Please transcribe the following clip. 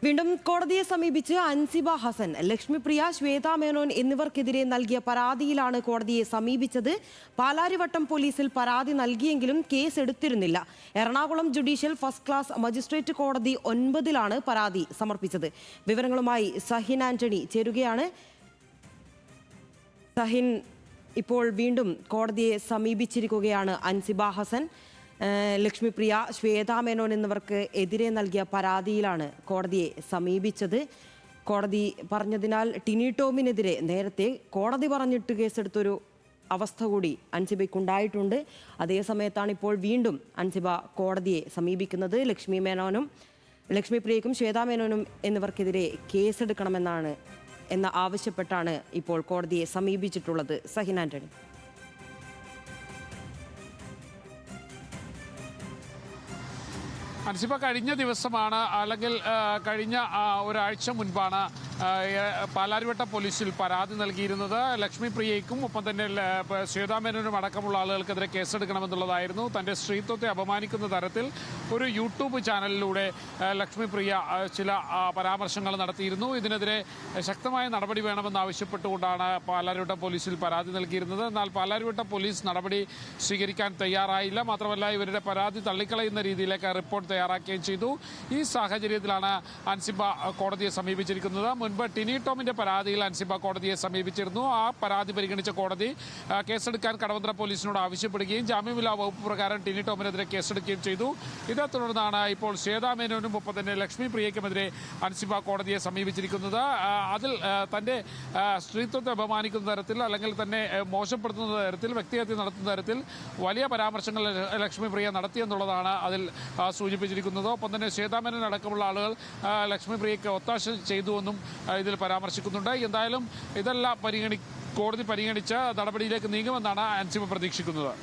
വീണ്ടും കോടതിയെ സമീപിച്ച് അൻസിബ ഹസൻ, ലക്ഷ്മിപ്രിയ, ശ്വേത മേനോൻ എന്നിവർക്കെതിരെ നൽകിയ പരാതിയിലാണ് കോടതിയെ സമീപിച്ചത്. പാലാരിവട്ടം പോലീസിൽ പരാതി നൽകിയെങ്കിലും കേസ് എടുത്തിരുന്നില്ല. Ernakulam judicial first class magistrate കോടതി 9 പരാതി സമർപ്പിച്ചത്. വിവരങ്ങളുമായി സഹിൻ ആന്റണി ചേരുകയാണ്. സഹിൻ, ഇപ്പോൾ വീണ്ടും കോടതിയെ സമീപിച്ചിരിക്കുകയാണ് അൻസിബ ഹസൻ. ലക്ഷ്മിപ്രിയ, ശ്വേത മേനോൻ എന്നിവർക്ക് എതിരെ നൽകിയ പരാതിയിലാണ് കോടതിയെ സമീപിച്ചത്. കോടതി പറഞ്ഞതിനാൽ ടിനി ടോമിനെതിരെ നേരത്തെ കോടതി പറഞ്ഞിട്ട് കേസെടുത്തൊരു അവസ്ഥ കൂടി അൻസിബയ്ക്കുണ്ടായിട്ടുണ്ട്. അതേസമയത്താണ് ഇപ്പോൾ വീണ്ടും അൻസിബ കോടതിയെ സമീപിക്കുന്നത്. ലക്ഷ്മിപ്രിയയ്ക്കും ശ്വേത മേനോനും എന്നിവർക്കെതിരെ കേസെടുക്കണമെന്ന് ആവശ്യപ്പെട്ടാണ് ഇപ്പോൾ കോടതിയെ സമീപിച്ചിട്ടുള്ളത്. സഹിൻ ആന്റണി. അൻസിബ, കഴിഞ്ഞ ദിവസമാണ് അല്ലെങ്കിൽ കഴിഞ്ഞ ഒരാഴ്ച മുൻപാണ് പാലാരിവട്ടം പോലീസിൽ പരാതി നൽകിയിരുന്നത്. ലക്ഷ്മിപ്രിയയ്ക്കും ഒപ്പം തന്നെ ശ്വേത മേനോനും അടക്കമുള്ള ആളുകൾക്കെതിരെ കേസെടുക്കണമെന്നുള്ളതായിരുന്നു. തൻ്റെ സ്ത്രീത്വത്തെ അപമാനിക്കുന്ന തരത്തിൽ ഒരു യൂട്യൂബ് ചാനലിലൂടെ ലക്ഷ്മിപ്രിയ ചില പരാമർശങ്ങൾ നടത്തിയിരുന്നു. ഇതിനെതിരെ ശക്തമായ നടപടി വേണമെന്നാവശ്യപ്പെട്ടുകൊണ്ടാണ് പാലാരിവട്ടം പോലീസിൽ പരാതി നൽകിയിരുന്നത്. എന്നാൽ പാലാരിവട്ടം പോലീസ് നടപടി സ്വീകരിക്കാൻ തയ്യാറായില്ല. മാത്രമല്ല, ഇവരുടെ പരാതി തള്ളിക്കളയുന്ന രീതിയിലേക്ക് റിപ്പോർട്ട് തയ്യാറാക്കുകയും ചെയ്തു. ഈ സാഹചര്യത്തിലാണ് അൻസിബ കോടതിയെ സമീപിച്ചിരിക്കുന്നത്. മുൻപ് ടിനി ടോമിന്റെ പരാതിയിൽ അൻസിബ കോടതിയെ സമീപിച്ചിരുന്നു. ആ പരാതി പരിഗണിച്ച കോടതി കേസെടുക്കാൻ കടവന്ത്ര പോലീസിനോട് ആവശ്യപ്പെടുകയും ജാമ്യമില്ലാ വകുപ്പ് പ്രകാരം ടിനി ടോമിനെതിരെ കേസെടുക്കുകയും ചെയ്തു. ഇതേ തുടർന്നാണ് ഇപ്പോൾ ശ്വേത മേനോനും ഒപ്പം തന്നെ ലക്ഷ്മിപ്രിയയ്ക്കുമെതിരെ അൻസിബ കോടതിയെ സമീപിച്ചിരിക്കുന്നത്. അതിൽ തന്റെ സ്ത്രീത്വത്തെ അപമാനിക്കുന്ന തരത്തിൽ അല്ലെങ്കിൽ തന്നെ മോശപ്പെടുത്തുന്ന തരത്തിൽ, വ്യക്തിഹത്യ നടത്തുന്ന തരത്തിൽ വലിയ പരാമർശങ്ങൾ ലക്ഷ്മിപ്രിയ നടത്തിയെന്നുള്ളതാണ് അതിൽ സൂചിപ്പിച്ചിരിക്കുന്നത്. ഒപ്പം തന്നെ ശ്വേത മേനോൻ അടക്കമുള്ള ആളുകൾ ലക്ഷ്മിപ്രിയയ്ക്ക് ഒത്താശ ചെയ്തുവെന്നും ഇതിൽ പരാമർശിക്കുന്നുണ്ട്. എന്തായാലും ഇതെല്ലാം കോടതി പരിഗണിച്ച് നടപടിയിലേക്ക് നീങ്ങുമെന്നാണ് അൻസിബ പ്രതീക്ഷിക്കുന്നത്.